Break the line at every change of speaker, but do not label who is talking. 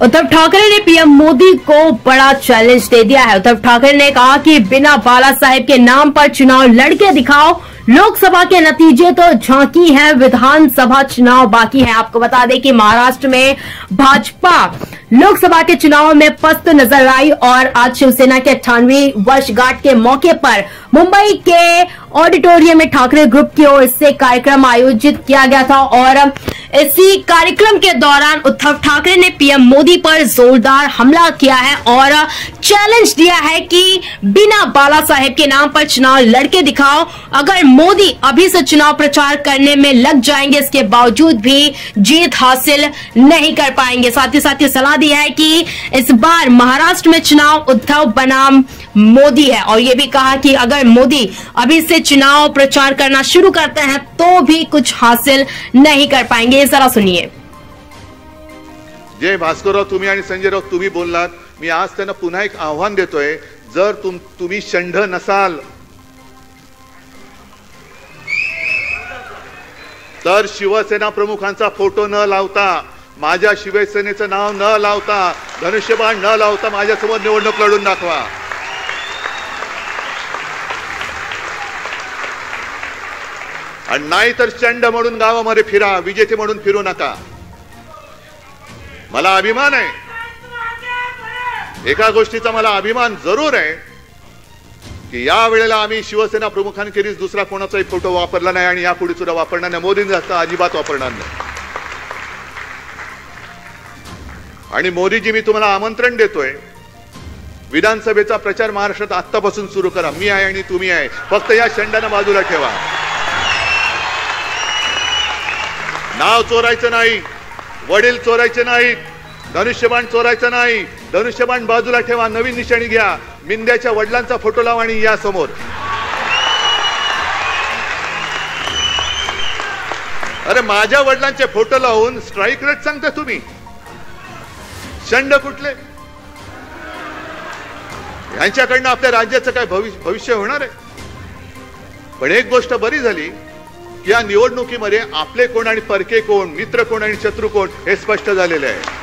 उद्धव ठाकरे ने पीएम मोदी को बड़ा चैलेंज दे दिया है। उद्धव ठाकरे ने कहा कि बिना बाला साहेब के नाम पर चुनाव लड़के दिखाओ। लोकसभा के नतीजे तो झांकी है, विधानसभा चुनाव बाकी है। आपको बता दें कि महाराष्ट्र में भाजपा लोकसभा के चुनाव में पस्त नजर आई और आज शिवसेना के 98वीं वर्षगांठ के मौके पर मुंबई के ऑडिटोरियम में ठाकरे ग्रुप की ओर से कार्यक्रम आयोजित किया गया था और इसी कार्यक्रम के दौरान उद्धव ठाकरे ने पीएम मोदी पर जोरदार हमला किया है और चैलेंज दिया है कि बिना बाला साहेब के नाम पर चुनाव लड़के दिखाओ। अगर मोदी अभी से चुनाव प्रचार करने में लग जाएंगे, इसके बावजूद भी जीत हासिल नहीं कर पाएंगे। साथ ही सलाह दी है कि इस बार महाराष्ट्र में चुनाव उद्धव बनाम मोदी है और ये भी कहा कि अगर मोदी अभी से चुनाव प्रचार करना शुरू करते हैं तो भी कुछ हासिल नहीं कर पाएंगे। जरा सुनिए।
जय भास्करराव, तुम्ही आणि संजयराव तुम्ही बोललात, मी आज त्यांना पुन्हा एक आव्हान देतोय, जर तुम्ही षंढ नसाल तर शिवसेना प्रमुखांचा फोटो न लावता, माझ्या शिवसेनेचं नाव न लावता, धनुष्यबाण न लावता माझ्यासमोर निवडणूक लढून दाखवा। आणि नाही तर चंड म्हणून गावामध्ये फिरा, विजेते म्हणून फिरू नका। मला अभिमान आहे, एका गोष्टीचा मला अभिमान जरूर आहे की या वेळेला आम्ही शिवसेना प्रमुखांखेरीज दुसरा कोणाचाही फोटो वापरला नाही आणि यापुढे सुद्धा वापरणार नाही, मोदींचा अजिबात वापरणार नाही। आणि मोदीजी, मी तुम्हाला आमंत्रण देतोय, विधानसभेचा प्रचार महाराष्ट्रात आत्तापासून सुरू करा। मी आहे आणि तुम्ही आहे, फक्त या षंडांना बाजूला ठेवा। नाव चोरायचं नाही, वडील चोरायचे नाहीत, धनुष्यबाण चोरायचं नाही, धनुष्यबाण बाजूला ठेवा, नवीन निशाणी घ्या, मिंद्याच्या वडिलांचा फोटो लावा आणि या समोर। अरे माझ्या वडिलांचे फोटो लावून स्ट्राइक रेट सांगता तुम्ही, षंड कुठले? यांच्याकडनं आपल्या राज्याचं काय भविष्य होणार आहे? पण एक गोष्ट बरी झाली, या निवडणुकीमध्ये आपले कोण आणि परके कोण, मित्र कोण आणि शत्रू कोण हे स्पष्ट झालेले आहे।